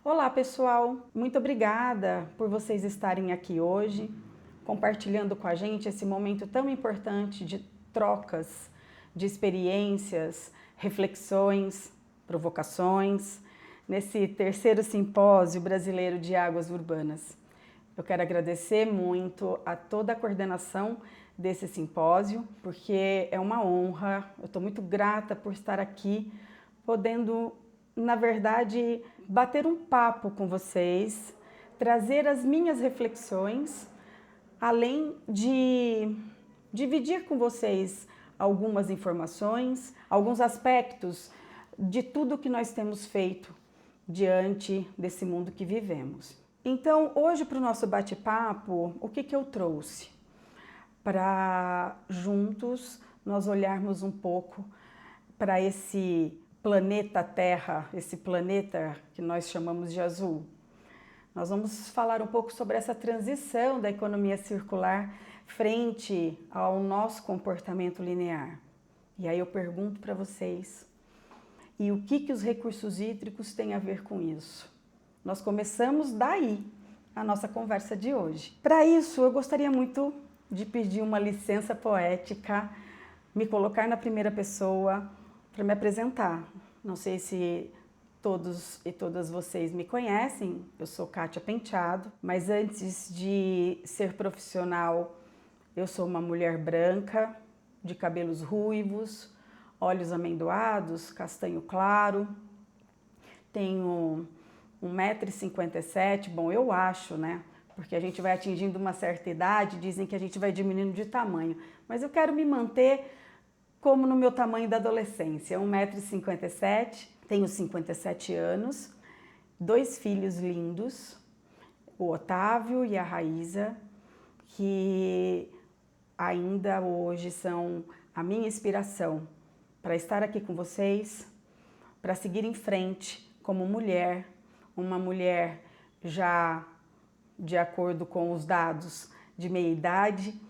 Olá, pessoal! Muito obrigada por vocês estarem aqui hoje, compartilhando com a gente esse momento tão importante de trocas, de experiências, reflexões, provocações, nesse terceiro simpósio brasileiro de águas urbanas. Eu quero agradecer muito a toda a coordenação desse simpósio, porque é uma honra, eu estou muito grata por estar aqui, podendo, na verdade, bater um papo com vocês, trazer as minhas reflexões, além de dividir com vocês algumas informações, alguns aspectos de tudo que nós temos feito diante desse mundo que vivemos. Então, hoje para o nosso bate-papo, o que eu trouxe? Para juntos nós olharmos um pouco para esse planeta Terra, esse planeta que nós chamamos de azul. Nós vamos falar um pouco sobre essa transição da economia circular frente ao nosso comportamento linear. E aí eu pergunto para vocês, e o que os recursos hídricos têm a ver com isso? Nós começamos daí a nossa conversa de hoje. Para isso, eu gostaria muito de pedir uma licença poética, me colocar na primeira pessoa para me apresentar. Não sei se todos e todas vocês me conhecem, eu sou Kátia Penteado, mas antes de ser profissional, eu sou uma mulher branca, de cabelos ruivos, olhos amendoados, castanho claro, tenho 1,57 m, bom, eu acho, né? Porque a gente vai atingindo uma certa idade, dizem que a gente vai diminuindo de tamanho, mas eu quero me manter como no meu tamanho da adolescência, 1,57 m, tenho 57 anos, 2 filhos lindos, o Otávio e a Raíza, que ainda hoje são a minha inspiração para estar aqui com vocês, para seguir em frente como mulher, uma mulher já de acordo com os dados de meia idade,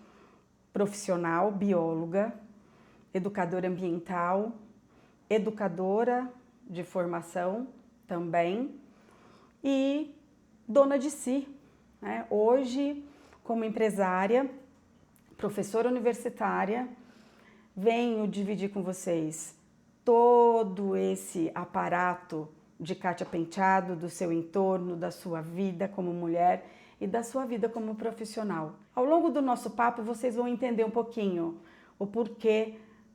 profissional, bióloga, educadora ambiental, educadora de formação também e dona de si, né? Hoje, como empresária, professora universitária, venho dividir com vocês todo esse aparato de Kátia Penteado, do seu entorno, da sua vida como mulher e da sua vida como profissional. Ao longo do nosso papo, vocês vão entender um pouquinho o porquê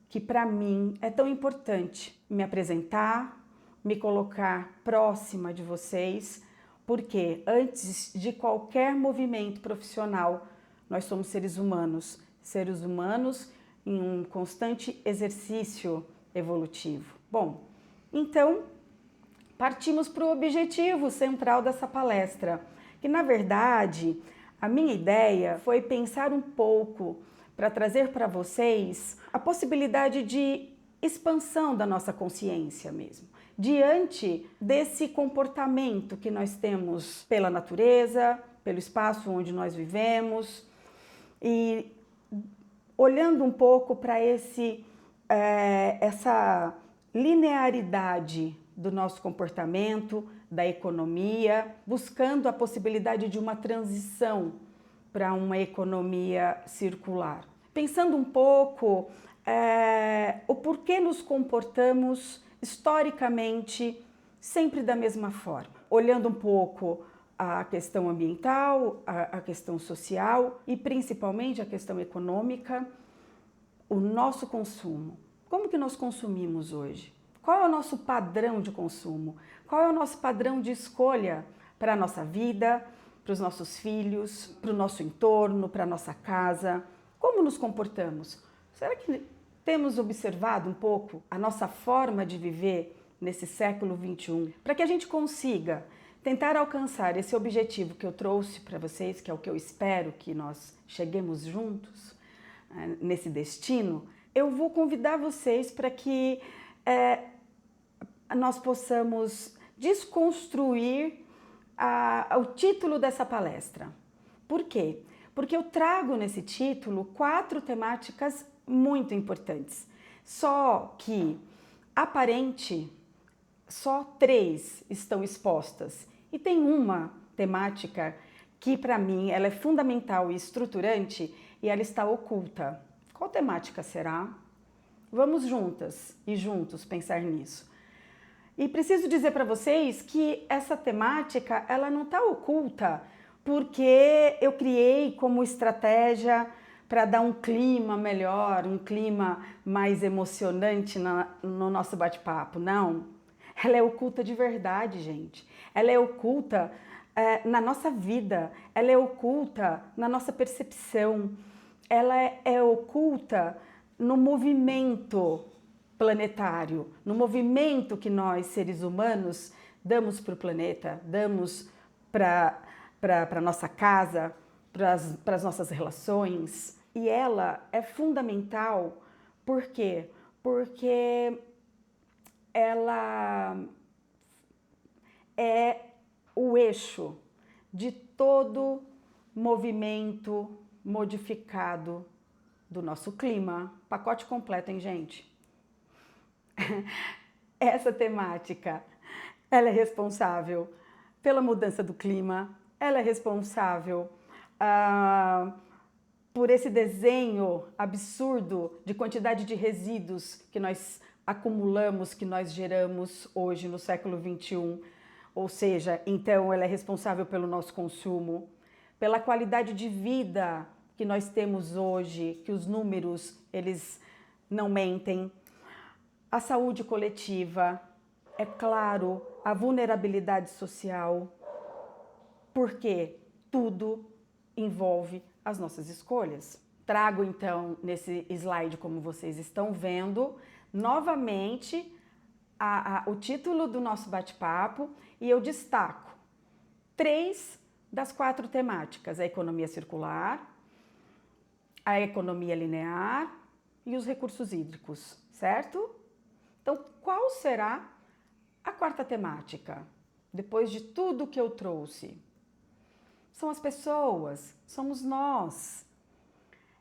que para mim é tão importante me apresentar, me colocar próxima de vocês, porque antes de qualquer movimento profissional, nós somos seres humanos em um constante exercício evolutivo. Bom, então partimos para o objetivo central dessa palestra, que na verdade a minha ideia foi pensar um pouco para trazer para vocês a possibilidade de expansão da nossa consciência mesmo, diante desse comportamento que nós temos pela natureza, pelo espaço onde nós vivemos e olhando um pouco para essa linearidade do nosso comportamento, da economia, buscando a possibilidade de uma transição para uma economia circular. Pensando um pouco o porquê nos comportamos historicamente sempre da mesma forma. Olhando um pouco a questão ambiental, a questão social e principalmente a questão econômica, o nosso consumo. Como que nós consumimos hoje? Qual é o nosso padrão de consumo? Qual é o nosso padrão de escolha para a nossa vida, para os nossos filhos, para o nosso entorno, para a nossa casa? Como nos comportamos? Será que temos observado um pouco a nossa forma de viver nesse século XXI? Para que a gente consiga tentar alcançar esse objetivo que eu trouxe para vocês, que é o que eu espero que nós cheguemos juntos nesse destino, eu vou convidar vocês para que nós possamos desconstruir o título dessa palestra. Por quê? Porque eu trago nesse título 4 temáticas muito importantes. Só que, só 3 estão expostas E tem uma temática que para mim ela é fundamental e estruturante e ela está oculta. Qual temática será? Vamos juntas e juntos pensar nisso. E preciso dizer para vocês que essa temática ela não está oculta porque eu criei como estratégia para dar um clima melhor, um clima mais emocionante no nosso bate-papo. Não, ela é oculta de verdade, gente. Ela é oculta na nossa vida, ela é oculta na nossa percepção, ela é oculta no movimento planetário, no movimento que nós, seres humanos, damos para o planeta, damos para a nossa casa, para as nossas relações. E ela é fundamental, por quê? Porque ela é o eixo de todo movimento modificado do nosso clima. Pacote completo, hein, gente? Essa temática, ela é responsável pela mudança do clima, ela é responsável por esse desenho absurdo de quantidade de resíduos que nós acumulamos, que nós geramos hoje no século XXI. Ou seja, então ela é responsável pelo nosso consumo, pela qualidade de vida que nós temos hoje, que os números, eles não mentem. A saúde coletiva, é claro, a vulnerabilidade social, porque tudo envolve as nossas escolhas. Trago então nesse slide, como vocês estão vendo, novamente o título do nosso bate-papo e eu destaco 3 das 4 temáticas: a economia circular, a economia linear e os recursos hídricos, certo? Então, qual será a 4ª temática? Depois de tudo que eu trouxe, são as pessoas, somos nós,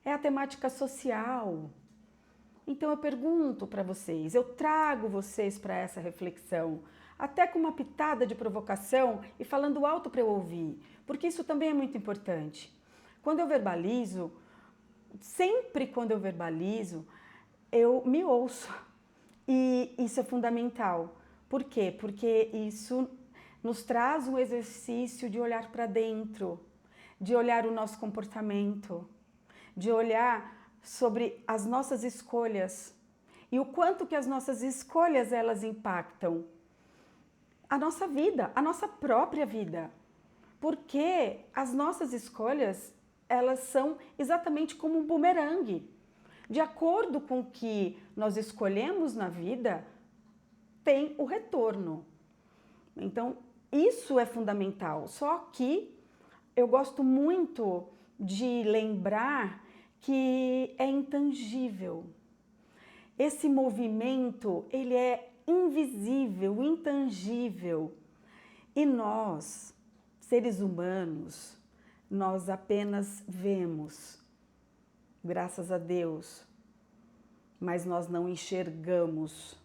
é a temática social. Então eu pergunto para vocês, eu trago vocês para essa reflexão, até com uma pitada de provocação e falando alto para eu ouvir, porque isso também é muito importante. Quando eu verbalizo, sempre quando eu verbalizo, eu me ouço e isso é fundamental. Por quê? Porque isso nos traz um exercício de olhar para dentro, de olhar o nosso comportamento, de olhar sobre as nossas escolhas e o quanto que as nossas escolhas elas impactam a nossa vida, a nossa própria vida. Porque as nossas escolhas, elas são exatamente como um bumerangue. De acordo com o que nós escolhemos na vida, tem o retorno. Então, isso é fundamental. Só que eu gosto muito de lembrar que é intangível. Esse movimento, ele é invisível, intangível. E nós, seres humanos, nós apenas vemos, graças a Deus, mas nós não enxergamos.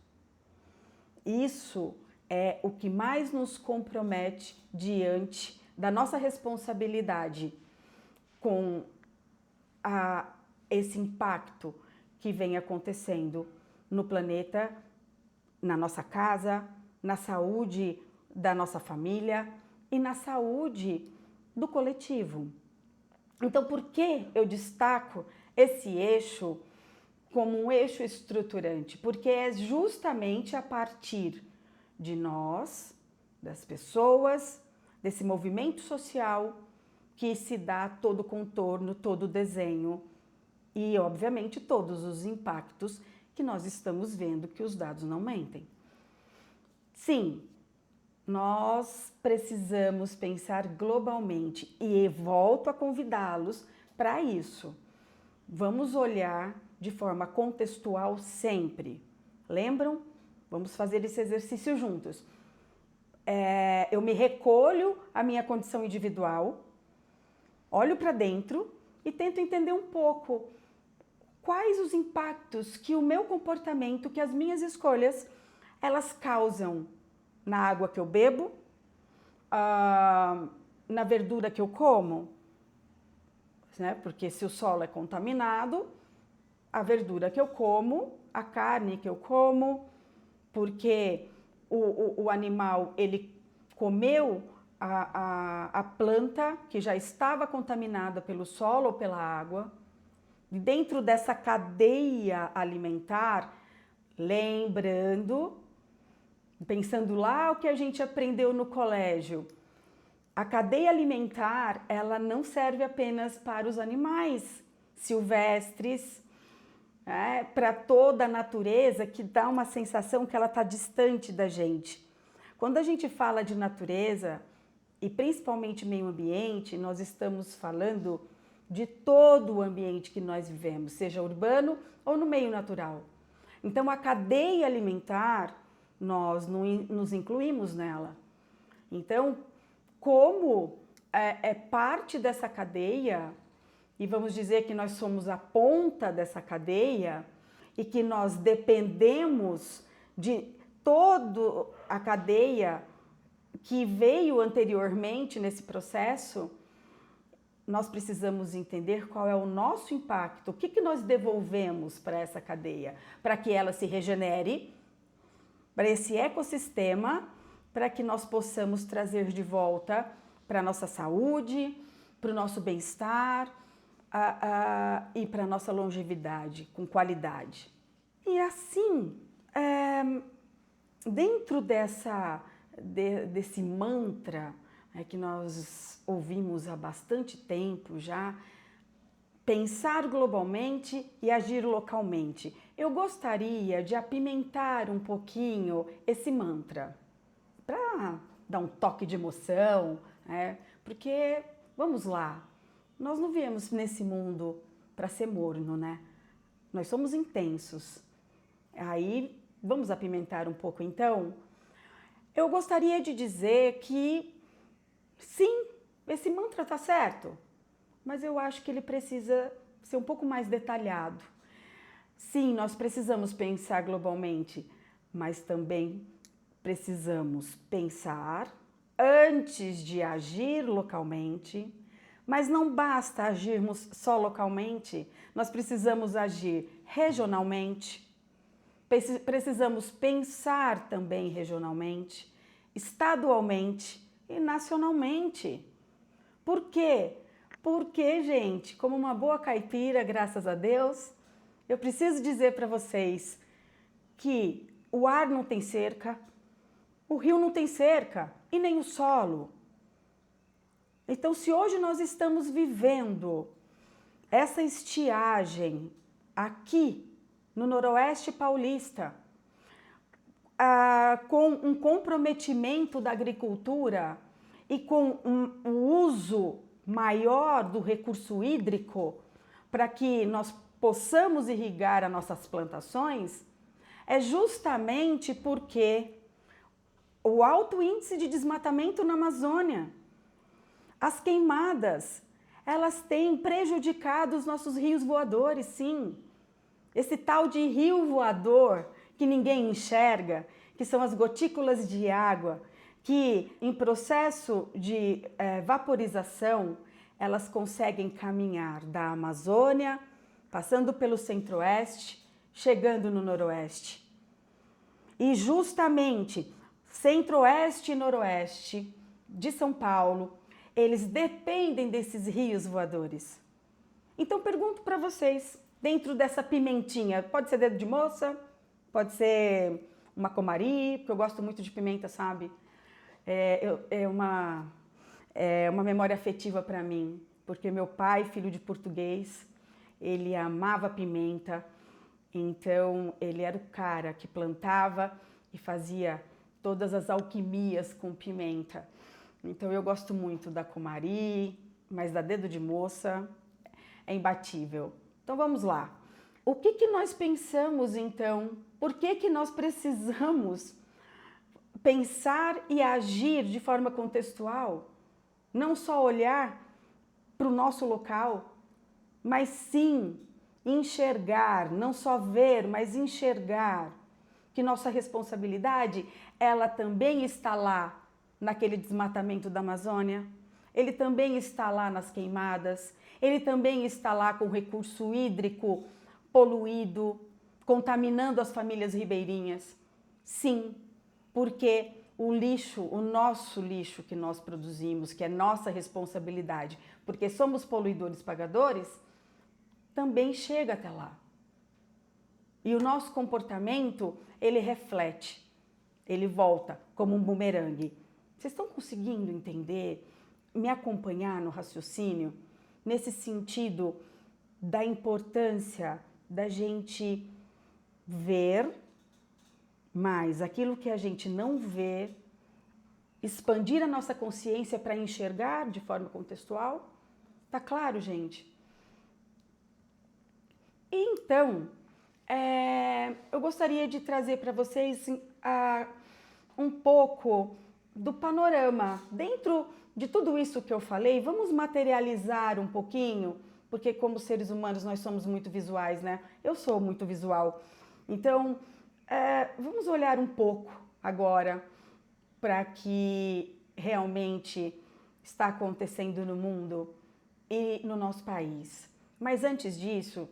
Isso é o que mais nos compromete diante da nossa responsabilidade com esse impacto que vem acontecendo no planeta, na nossa casa, na saúde da nossa família e na saúde do coletivo. Então, por que eu destaco esse eixo como um eixo estruturante? Porque é justamente a partir de nós, das pessoas, desse movimento social, que se dá todo o contorno, todo o desenho e, obviamente, todos os impactos que nós estamos vendo, que os dados não mentem. Sim, nós precisamos pensar globalmente e volto a convidá-los para isso. Vamos olhar de forma contextual sempre. Lembram? Vamos fazer esse exercício juntos. Eu me recolho à minha condição individual, olho para dentro e tento entender um pouco quais os impactos que o meu comportamento, que as minhas escolhas, elas causam na água que eu bebo, na verdura que eu como, né? Porque se o solo é contaminado, a verdura que eu como, a carne que eu como, porque o animal ele comeu a planta que já estava contaminada pelo solo ou pela água. Dentro dessa cadeia alimentar, lembrando, pensando lá o que a gente aprendeu no colégio, a cadeia alimentar, ela não serve apenas para os animais silvestres, para toda a natureza, que dá uma sensação que ela está distante da gente. Quando a gente fala de natureza, e principalmente meio ambiente, nós estamos falando de todo o ambiente que nós vivemos, seja urbano ou no meio natural. Então, a cadeia alimentar, nós nos incluímos nela. Então, como é parte dessa cadeia, e vamos dizer que nós somos a ponta dessa cadeia e que nós dependemos de toda a cadeia que veio anteriormente nesse processo, nós precisamos entender qual é o nosso impacto, o que nós devolvemos para essa cadeia, para que ela se regenere, para esse ecossistema, para que nós possamos trazer de volta para a nossa saúde, para o nosso bem-estar e para a nossa longevidade, com qualidade. E assim, dentro desse mantra que nós ouvimos há bastante tempo já, pensar globalmente e agir localmente. Eu gostaria de apimentar um pouquinho esse mantra, para dar um toque de emoção, porque, vamos lá, nós não viemos nesse mundo para ser morno, né? Nós somos intensos. Aí, vamos apimentar um pouco então? Eu gostaria de dizer que, sim, esse mantra está certo, mas eu acho que ele precisa ser um pouco mais detalhado. Sim, nós precisamos pensar globalmente, mas também precisamos pensar antes de agir localmente. Mas não basta agirmos só localmente, nós precisamos agir regionalmente, precisamos pensar também regionalmente, estadualmente e nacionalmente. Por quê? Porque, gente, como uma boa caipira, graças a Deus, eu preciso dizer para vocês que o ar não tem cerca, o rio não tem cerca e nem o solo. Então, se hoje nós estamos vivendo essa estiagem aqui no Noroeste Paulista, com um comprometimento da agricultura e com um uso maior do recurso hídrico para que nós possamos irrigar as nossas plantações, é justamente porque o alto índice de desmatamento na Amazônia, as queimadas, elas têm prejudicado os nossos rios voadores, sim. Esse tal de rio voador que ninguém enxerga, que são as gotículas de água, que em processo de vaporização, elas conseguem caminhar da Amazônia, passando pelo centro-oeste, chegando no noroeste. E justamente centro-oeste e noroeste de São Paulo, eles dependem desses rios voadores. Então pergunto para vocês, dentro dessa pimentinha, pode ser dedo de moça, pode ser uma comari, porque eu gosto muito de pimenta, sabe? É uma memória afetiva para mim, porque meu pai, filho de português, ele amava pimenta, então ele era o cara que plantava e fazia todas as alquimias com pimenta. Então eu gosto muito da comari, mas da dedo de moça é imbatível. Então vamos lá. O que nós pensamos então? Por que nós precisamos pensar e agir de forma contextual? Não só olhar para o nosso local, mas sim enxergar, não só ver, mas enxergar que nossa responsabilidade, ela também está lá naquele desmatamento da Amazônia, ele também está lá nas queimadas, ele também está lá com o recurso hídrico poluído, contaminando as famílias ribeirinhas. Sim, porque o lixo, o nosso lixo que nós produzimos, que é nossa responsabilidade, porque somos poluidores pagadores, também chega até lá. E o nosso comportamento, ele reflete, ele volta como um bumerangue. Vocês estão conseguindo entender, me acompanhar no raciocínio, nesse sentido da importância da gente ver mais aquilo que a gente não vê, expandir a nossa consciência para enxergar de forma contextual? Tá claro, gente? Então, eu gostaria de trazer para vocês um pouco do panorama. Dentro de tudo isso que eu falei, vamos materializar um pouquinho, porque como seres humanos nós somos muito visuais, né? Eu sou muito visual. Então, vamos olhar um pouco agora para que realmente está acontecendo no mundo e no nosso país. Mas antes disso,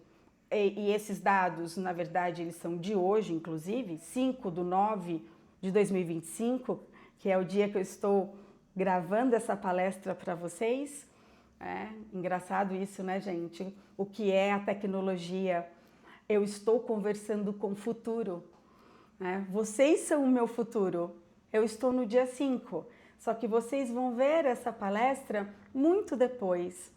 e esses dados, na verdade, eles são de hoje, inclusive, 5/9/2025, que é o dia que eu estou gravando essa palestra para vocês. Engraçado isso, né, gente? O que é a tecnologia? Eu estou conversando com o futuro. Vocês são o meu futuro. Eu estou no dia 5, só que vocês vão ver essa palestra muito depois.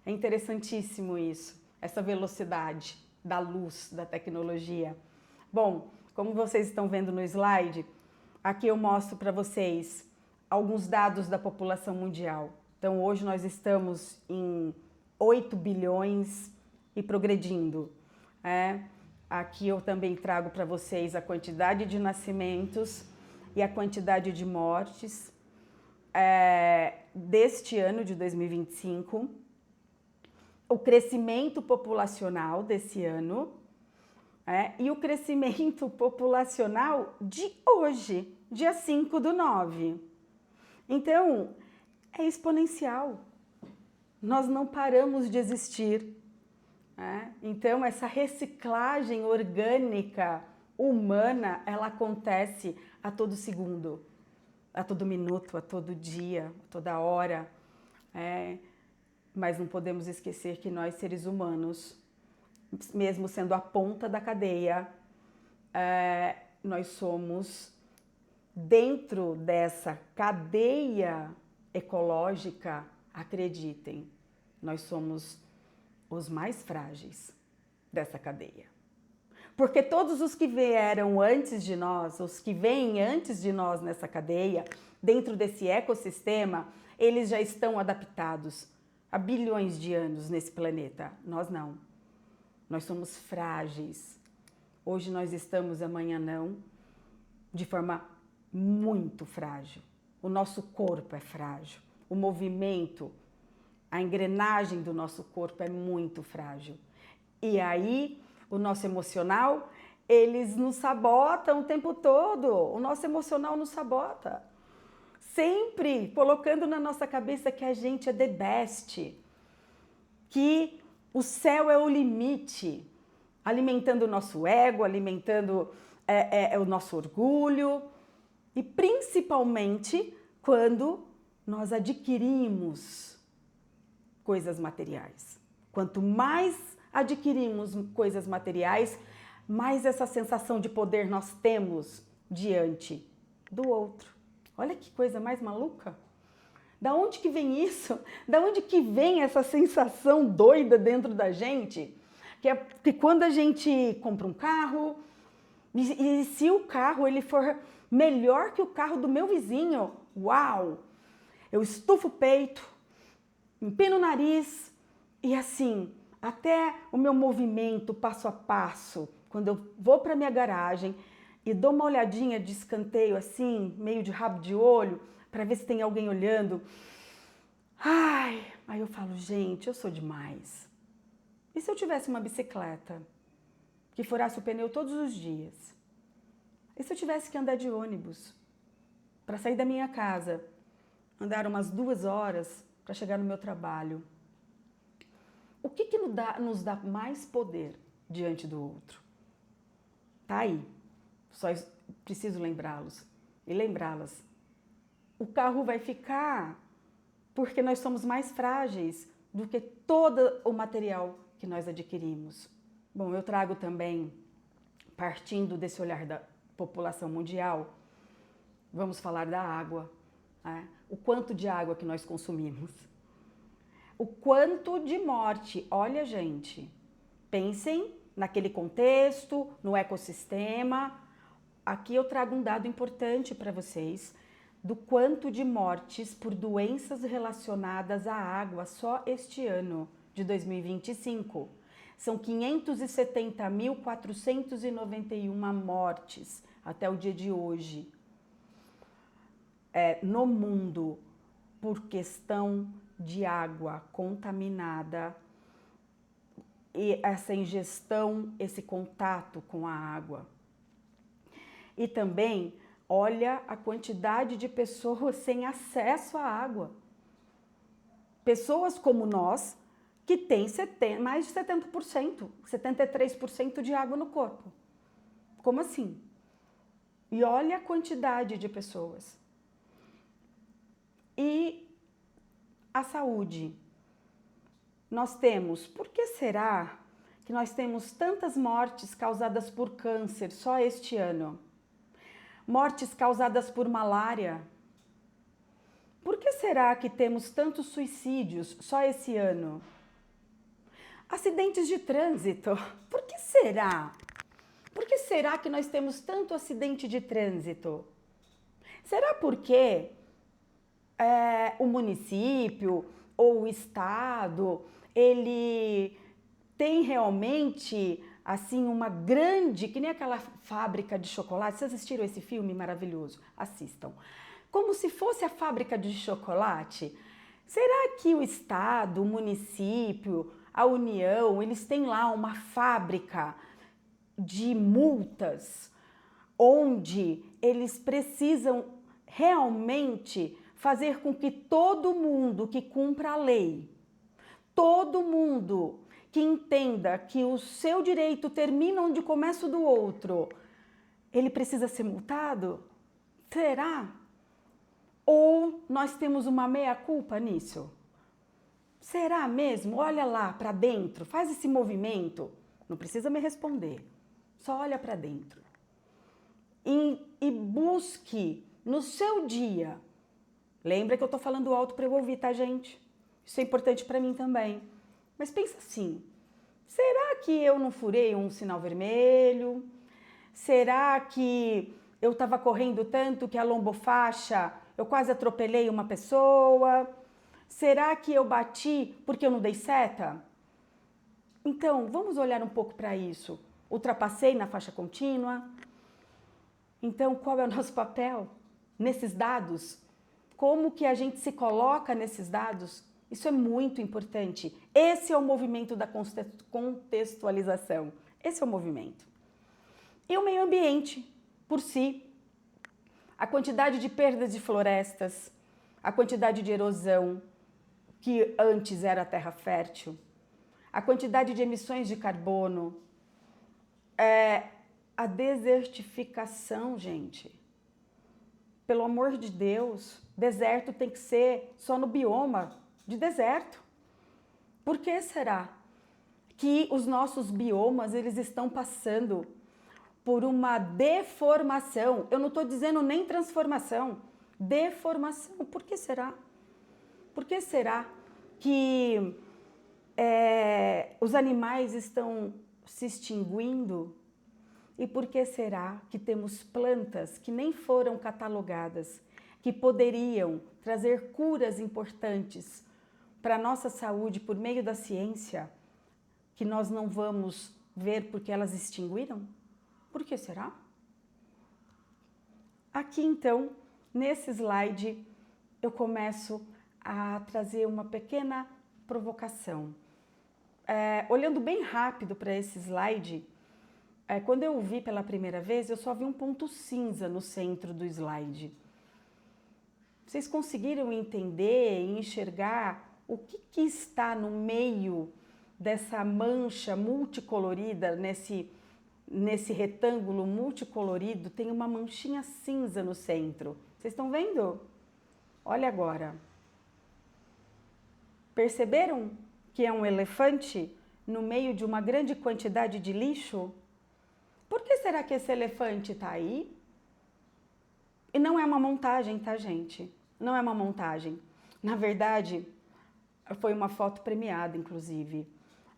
É interessantíssimo isso, essa velocidade da luz, da tecnologia. Bom, como vocês estão vendo no slide, aqui eu mostro para vocês alguns dados da população mundial. Então, hoje nós estamos em 8 bilhões e progredindo. Aqui eu também trago para vocês a quantidade de nascimentos e a quantidade de mortes deste ano de 2025, o crescimento populacional desse ano e o crescimento populacional de hoje, dia 5/9. Então, é exponencial. Nós não paramos de existir. Então, essa reciclagem orgânica humana, ela acontece a todo segundo, a todo minuto, a todo dia, a toda hora. Mas não podemos esquecer que nós, seres humanos, mesmo sendo a ponta da cadeia, nós somos, dentro dessa cadeia ecológica, acreditem, nós somos os mais frágeis dessa cadeia. Porque todos os que vieram antes de nós, os que vêm antes de nós nessa cadeia, dentro desse ecossistema, eles já estão adaptados há bilhões de anos nesse planeta. Nós não. Nós somos frágeis. Hoje nós estamos, amanhã não, de forma muito frágil. O nosso corpo é frágil. O movimento, a engrenagem do nosso corpo é muito frágil. E aí, o nosso emocional, eles nos sabotam o tempo todo. O nosso emocional nos sabota. Sempre colocando na nossa cabeça que a gente é the best, que o céu é o limite, alimentando o nosso ego, alimentando o nosso orgulho e principalmente quando nós adquirimos coisas materiais. Quanto mais adquirimos coisas materiais, mais essa sensação de poder nós temos diante do outro. Olha que coisa mais maluca. Da onde que vem isso? Da onde que vem essa sensação doida dentro da gente? Que quando a gente compra um carro, e se o carro ele for melhor que o carro do meu vizinho, uau! Eu estufo o peito, empino o nariz e assim, até o meu movimento passo a passo, quando eu vou para minha garagem e dou uma olhadinha de escanteio assim, meio de rabo de olho, para ver se tem alguém olhando. Aí eu falo, gente, eu sou demais. E se eu tivesse uma bicicleta que furasse o pneu todos os dias? E se eu tivesse que andar de ônibus para sair da minha casa andar umas 2 horas para chegar no meu trabalho. O que nos dá mais poder diante do outro? Tá aí, só preciso lembrá-los e lembrá-las. O carro vai ficar porque nós somos mais frágeis do que todo o material que nós adquirimos. Bom, eu trago também, partindo desse olhar da população mundial, vamos falar da água, né? O quanto de água que nós consumimos. O quanto de morte. Olha, gente, pensem naquele contexto, no ecossistema. Aqui eu trago um dado importante para vocês do quanto de mortes por doenças relacionadas à água só este ano de 2025. São 570.491 mortes até o dia de hoje no mundo por questão de água contaminada e essa ingestão, esse contato com a água. E também, olha a quantidade de pessoas sem acesso à água. Pessoas como nós, que têm mais de 70%, 73% de água no corpo. Como assim? E olha a quantidade de pessoas. E a saúde. Nós temos, por que será que nós temos tantas mortes causadas por câncer só este ano? Mortes causadas por malária. Por que será que temos tantos suicídios só esse ano? Acidentes de trânsito. Por que será? Por que será que nós temos tanto acidente de trânsito? Será porque o município ou o estado, ele tem realmente assim uma grande, que nem aquela fábrica de chocolate. Vocês assistiram esse filme maravilhoso? Assistam. Como se fosse a fábrica de chocolate. Será que o estado, o município, a União, eles têm lá uma fábrica de multas onde eles precisam realmente fazer com que todo mundo que cumpra a lei, todo mundo que entenda que o seu direito termina onde começa o do outro, ele precisa ser multado? Será? Ou nós temos uma meia-culpa nisso? Será mesmo? Olha lá para dentro, faz esse movimento. Não precisa me responder, só olha para dentro. E busque no seu dia. Lembra que eu estou falando alto para eu ouvir, tá, gente? Isso é importante para mim também. Mas pensa assim, será que eu não furei um sinal vermelho? Será que eu estava correndo tanto que a lombofaixa, eu quase atropelei uma pessoa? Será que eu bati porque eu não dei seta? Então, vamos olhar um pouco para isso. Ultrapassei na faixa contínua? Então, qual é o nosso papel nesses dados? Como que a gente se coloca nesses dados? Isso é muito importante. Esse é o movimento da contextualização. Esse é o movimento. E o meio ambiente, por si. A quantidade de perdas de florestas, a quantidade de erosão, que antes era a terra fértil, a quantidade de emissões de carbono, a desertificação, gente. Pelo amor de Deus, deserto tem que ser só no bioma de deserto. Por que será que os nossos biomas eles estão passando por uma deformação? Eu não estou dizendo nem transformação, deformação. Por que será? Por que será que os animais estão se extinguindo? E por que será que temos plantas que nem foram catalogadas, que poderiam trazer curas importantes para a nossa saúde por meio da ciência, que nós não vamos ver porque elas extinguiram? Por que será? Aqui então, nesse slide, eu começo a trazer uma pequena provocação. Olhando bem rápido para esse slide, quando eu o vi pela primeira vez, eu só vi um ponto cinza no centro do slide. Vocês conseguiram entender e enxergar o que está no meio dessa mancha multicolorida, nesse retângulo multicolorido, tem uma manchinha cinza no centro. Vocês estão vendo? Olha agora. Perceberam que é um elefante no meio de uma grande quantidade de lixo? Por que será que esse elefante está aí? E não é uma montagem, tá, gente? Não é uma montagem. Na verdade, foi uma foto premiada, inclusive.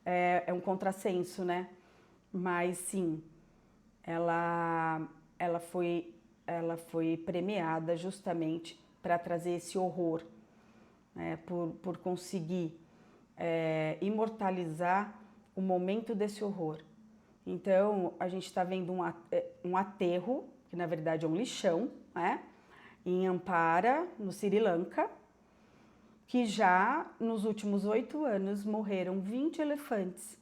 É um contrassenso, né? Mas sim, ela foi premiada justamente para trazer esse horror, né? Por conseguir imortalizar o momento desse horror. Então, a gente está vendo um aterro, que na verdade é um lixão, né? Em Ampara, no Sri Lanka, que já nos últimos 8 anos morreram 20 elefantes,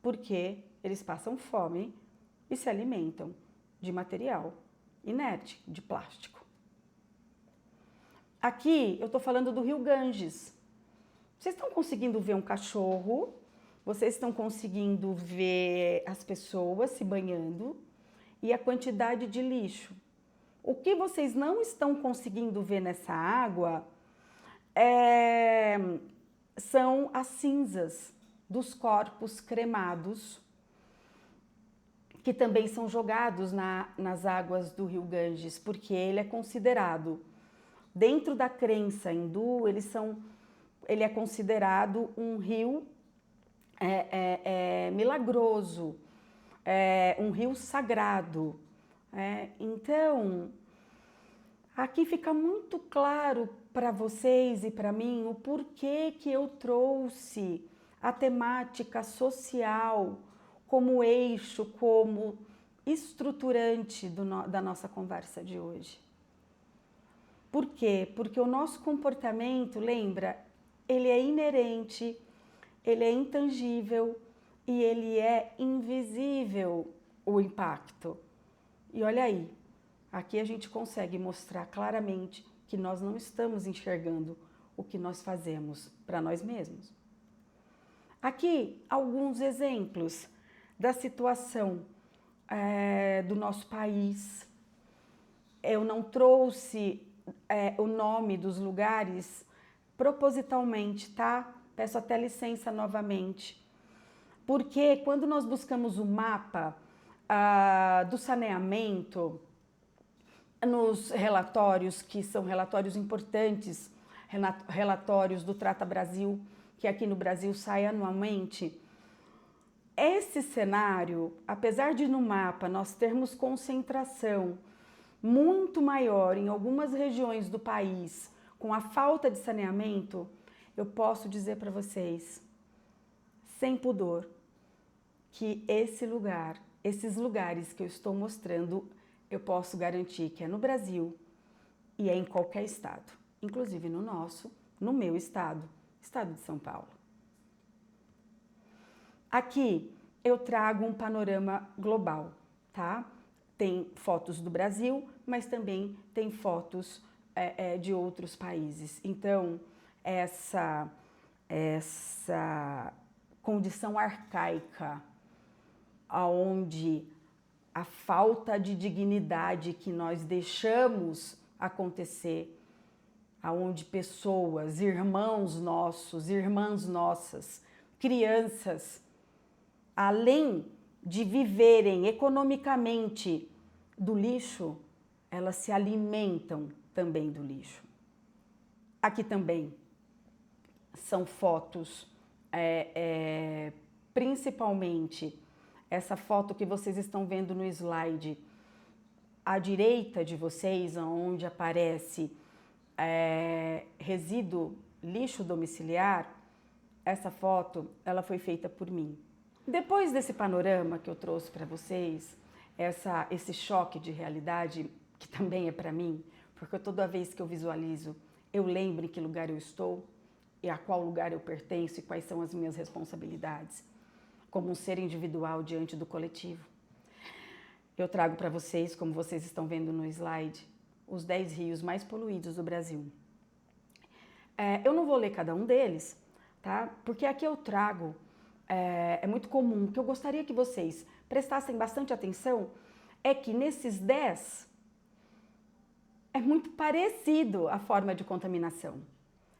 porque eles passam fome e se alimentam de material inerte, de plástico. Aqui eu estou falando do Rio Ganges. Vocês estão conseguindo ver um cachorro, vocês estão conseguindo ver as pessoas se banhando e a quantidade de lixo. O que vocês não estão conseguindo ver nessa água são as cinzas dos corpos cremados, que também são jogados nas águas do Rio Ganges, porque ele é considerado, dentro da crença hindu, ele é considerado um rio milagroso, um rio sagrado. Então, aqui fica muito claro para vocês e para mim o porquê que eu trouxe a temática social como eixo, como estruturante da nossa conversa de hoje. Por quê? Porque o nosso comportamento, lembra, ele é inerente, ele é intangível e ele é invisível, o impacto. E olha aí, aqui a gente consegue mostrar claramente que nós não estamos enxergando o que nós fazemos para nós mesmos. Aqui alguns exemplos da situação do nosso país. Eu não trouxe o nome dos lugares propositalmente, tá? Peço até licença novamente. Porque quando nós buscamos o mapa do saneamento, nos relatórios, que são relatórios importantes, relatórios do Trata Brasil, que aqui no Brasil sai anualmente, esse cenário, apesar de no mapa nós termos concentração muito maior em algumas regiões do país com a falta de saneamento, eu posso dizer para vocês, sem pudor, que esses lugares que eu estou mostrando, eu posso garantir que é no Brasil e é em qualquer estado, inclusive no meu estado, estado de São Paulo. Aqui eu trago um panorama global, tá? Tem fotos do Brasil, mas também tem fotos de outros países. Então, essa condição arcaica, onde a falta de dignidade que nós deixamos acontecer, aonde pessoas, irmãos nossos, irmãs nossas, crianças, além de viverem economicamente do lixo, elas se alimentam também do lixo. Aqui também são fotos, principalmente essa foto que vocês estão vendo no slide, à direita de vocês, onde aparece resíduo lixo domiciliar, essa foto ela foi feita por mim. Depois desse panorama que eu trouxe para vocês, esse choque de realidade, que também é para mim, porque toda vez que eu visualizo, eu lembro em que lugar eu estou e a qual lugar eu pertenço e quais são as minhas responsabilidades, como um ser individual diante do coletivo. Eu trago para vocês, como vocês estão vendo no slide, os 10 rios mais poluídos do Brasil. Eu não vou ler cada um deles, tá? Porque aqui eu trago, é muito comum, que eu gostaria que vocês prestassem bastante atenção, é que nesses 10 é muito parecido a forma de contaminação.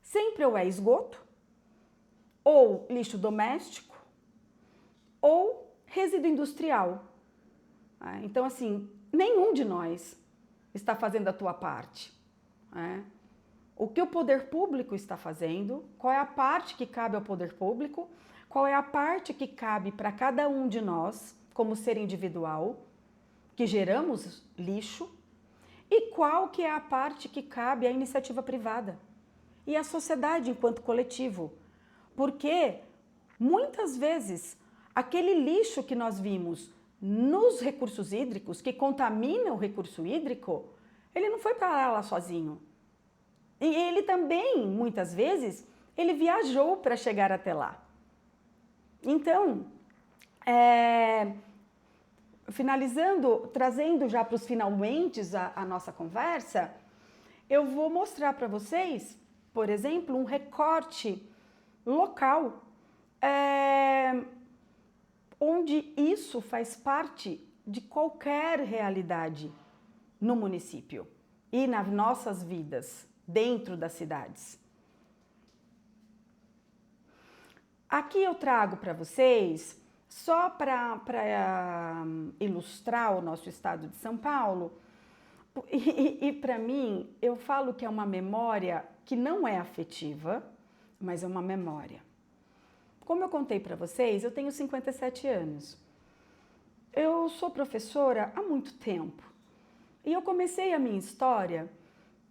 Sempre ou é esgoto, ou lixo doméstico, ou resíduo industrial. Então, assim, nenhum de nós está fazendo a tua parte. O que o poder público está fazendo, qual é a parte que cabe ao poder público, qual é a parte que cabe para cada um de nós, como ser individual, que geramos lixo, e qual que é a parte que cabe à iniciativa privada e à sociedade enquanto coletivo. Porque, muitas vezes, aquele lixo que nós vimos nos recursos hídricos, que contamina o recurso hídrico, ele não foi para lá sozinho. E ele também, muitas vezes, ele viajou para chegar até lá. Então, finalizando, trazendo já para os finalmente a nossa conversa, eu vou mostrar para vocês, por exemplo, um recorte local, onde isso faz parte de qualquer realidade no município e nas nossas vidas, dentro das cidades. Aqui eu trago para vocês, só para ilustrar o nosso estado de São Paulo, e para mim, eu falo que é uma memória que não é afetiva, mas é uma memória. Como eu contei para vocês, eu tenho 57 anos. Eu sou professora há muito tempo e eu comecei a minha história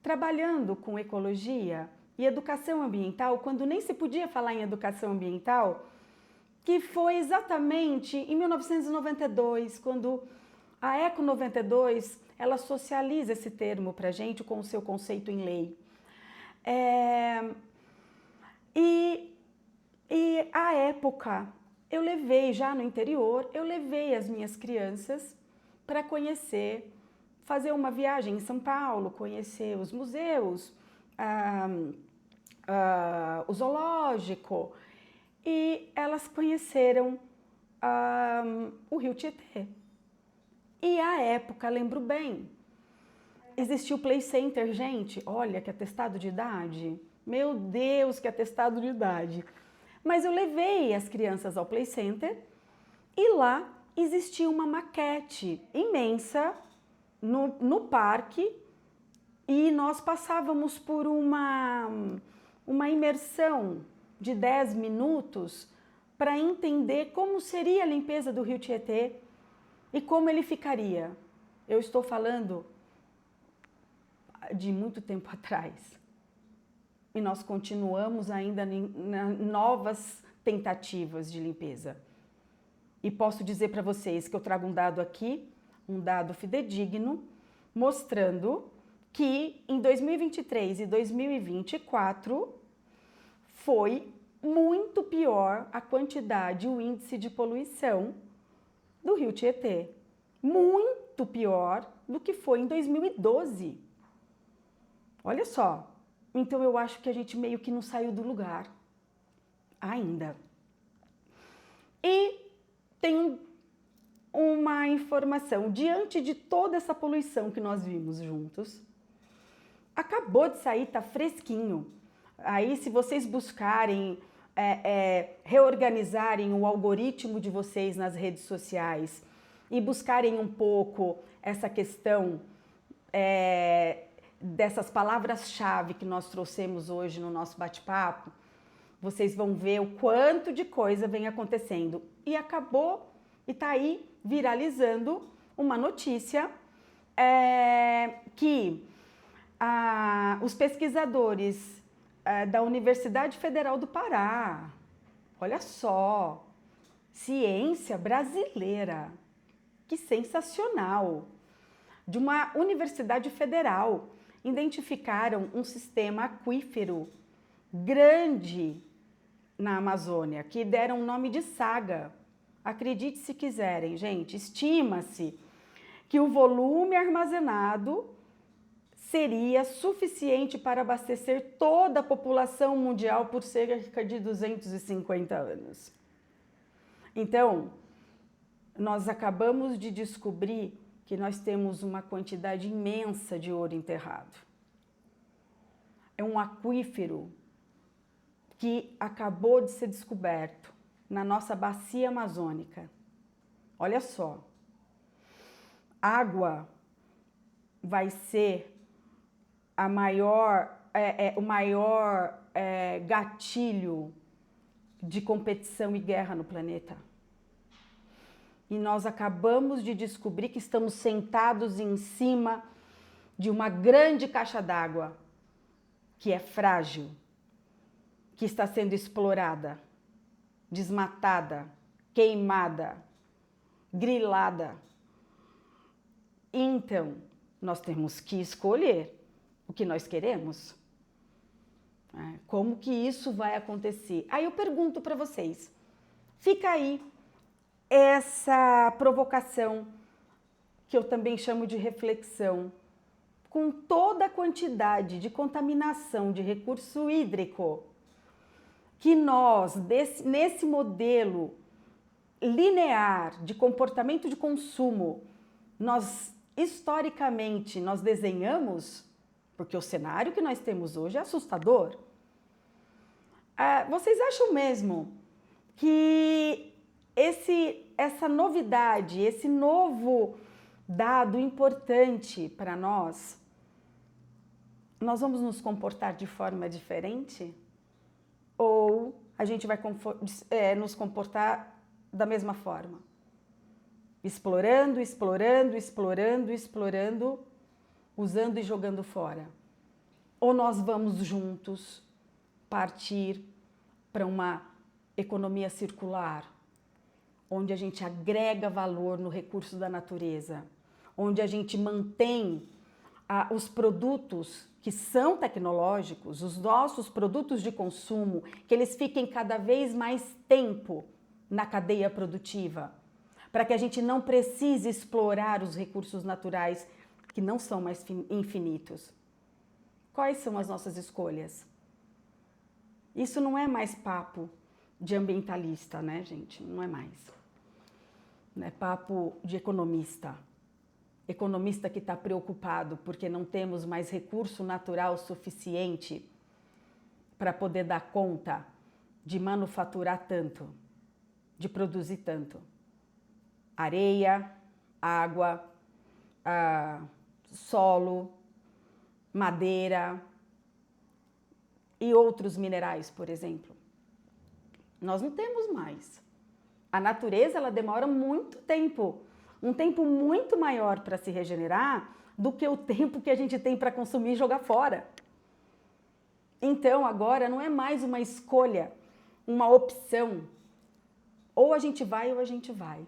trabalhando com ecologia e educação ambiental, quando nem se podia falar em educação ambiental, que foi exatamente em 1992, quando a Eco 92, ela socializa esse termo para a gente com o seu conceito em lei. E à época, eu levei, já no interior, eu levei as minhas crianças para conhecer, fazer uma viagem em São Paulo, conhecer os museus, o zoológico, e elas conheceram o Rio Tietê. E à época, lembro bem, existia o Play Center, gente, olha que atestado de idade, meu Deus, que atestado de idade. Mas eu levei as crianças ao Play Center e lá existia uma maquete imensa no parque e nós passávamos por uma imersão de 10 minutos para entender como seria a limpeza do Rio Tietê e como ele ficaria. Eu estou falando de muito tempo atrás. E nós continuamos ainda em novas tentativas de limpeza. E posso dizer para vocês que eu trago um dado aqui, um dado fidedigno, mostrando que em 2023 e 2024 foi muito pior a quantidade, o índice de poluição do Rio Tietê. Muito pior do que foi em 2012. Olha só. Então eu acho que a gente meio que não saiu do lugar ainda. E tem uma informação, diante de toda essa poluição que nós vimos juntos, acabou de sair, tá fresquinho. Aí se vocês buscarem, reorganizarem o algoritmo de vocês nas redes sociais e buscarem um pouco essa questão dessas palavras-chave que nós trouxemos hoje no nosso bate-papo, vocês vão ver o quanto de coisa vem acontecendo. E acabou, e está aí viralizando uma notícia que os pesquisadores da Universidade Federal do Pará, olha só, ciência brasileira, que sensacional, de uma universidade federal, identificaram um sistema aquífero grande na Amazônia, que deram o nome de Saga. Acredite se quiserem, gente, estima-se que o volume armazenado seria suficiente para abastecer toda a população mundial por cerca de 250 anos. Então, nós acabamos de descobrir que nós temos uma quantidade imensa de ouro enterrado. É um aquífero que acabou de ser descoberto na nossa bacia amazônica. Olha só, água vai ser o maior gatilho de competição e guerra no planeta. E nós acabamos de descobrir que estamos sentados em cima de uma grande caixa d'água que é frágil, que está sendo explorada, desmatada, queimada, grilada. Então, nós temos que escolher o que nós queremos. Como que isso vai acontecer? Aí eu pergunto para vocês, fica aí essa provocação, que eu também chamo de reflexão, com toda a quantidade de contaminação de recurso hídrico que nós, nesse modelo linear de comportamento de consumo, historicamente, nós desenhamos, porque o cenário que nós temos hoje é assustador. Vocês acham mesmo que essa novidade, esse novo dado importante para nós vamos nos comportar de forma diferente? Ou a gente vai nos comportar da mesma forma? Explorando, explorando, explorando, explorando, usando e jogando fora? Ou nós vamos juntos partir para uma economia circular, onde a gente agrega valor no recurso da natureza, onde a gente mantém os produtos que são tecnológicos, os nossos produtos de consumo, que eles fiquem cada vez mais tempo na cadeia produtiva, para que a gente não precise explorar os recursos naturais que não são mais infinitos. Quais são as nossas escolhas? Isso não é mais papo de ambientalista, né, gente? Não é mais. Não é papo de economista. Economista que está preocupado porque não temos mais recurso natural suficiente para poder dar conta de manufaturar tanto, de produzir tanto. Areia, água, solo, madeira e outros minerais, por exemplo. Nós não temos mais. A natureza, ela demora muito tempo, um tempo muito maior para se regenerar do que o tempo que a gente tem para consumir e jogar fora. Então, agora não é mais uma escolha, uma opção. Ou a gente vai ou a gente vai.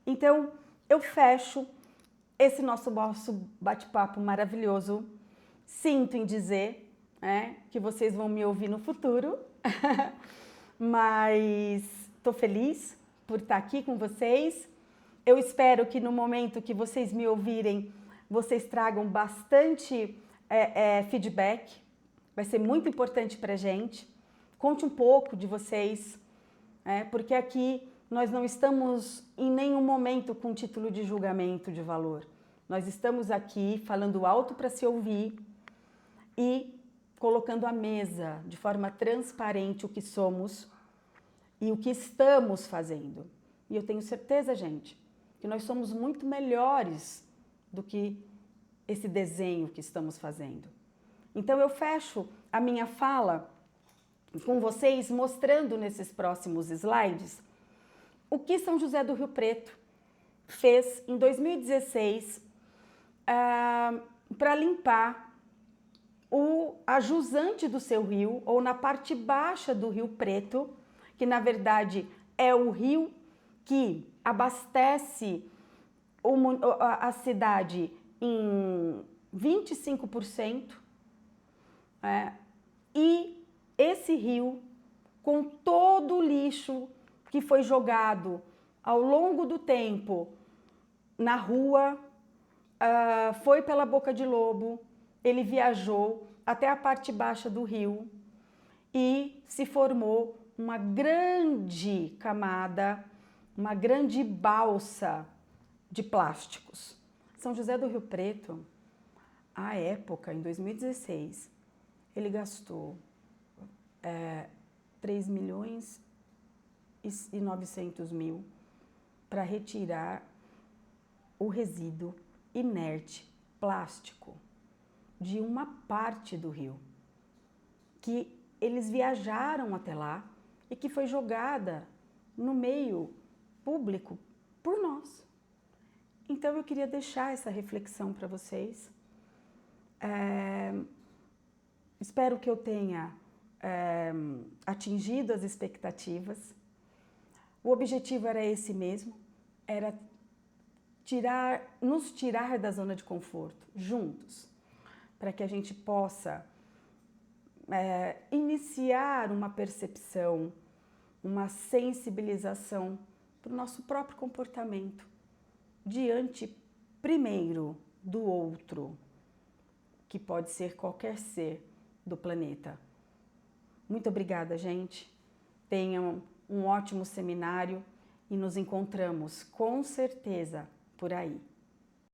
Então, eu fecho esse nosso bate-papo maravilhoso. Sinto em dizer que vocês vão me ouvir no futuro, mas estou feliz por estar aqui com vocês. Eu espero que no momento que vocês me ouvirem, vocês tragam bastante feedback. Vai ser muito importante para a gente. Conte um pouco de vocês, porque aqui nós não estamos em nenhum momento com título de julgamento de valor. Nós estamos aqui falando alto para se ouvir e colocando à mesa de forma transparente o que somos e o que estamos fazendo. E eu tenho certeza, gente, que nós somos muito melhores do que esse desenho que estamos fazendo. Então eu fecho a minha fala com vocês mostrando nesses próximos slides o que São José do Rio Preto fez em 2016 para limpar a jusante do seu rio, ou na parte baixa do Rio Preto, que na verdade é o rio que abastece a cidade em 25%, e esse rio, com todo o lixo que foi jogado ao longo do tempo na rua, foi pela boca de lobo, ele viajou até a parte baixa do rio e se formou uma grande camada, uma grande balsa de plásticos. São José do Rio Preto, à época, em 2016, ele gastou 3.900.000 para retirar o resíduo inerte plástico de uma parte do rio, que eles viajaram até lá e que foi jogada no meio público por nós. Então eu queria deixar essa reflexão para vocês. Espero que eu tenha atingido as expectativas. O objetivo era esse mesmo, era nos tirar da zona de conforto, juntos, para que a gente possa iniciar uma percepção, uma sensibilização para o nosso próprio comportamento diante, primeiro, do outro, que pode ser qualquer ser do planeta. Muito obrigada, gente. Tenham um ótimo seminário e nos encontramos com certeza por aí.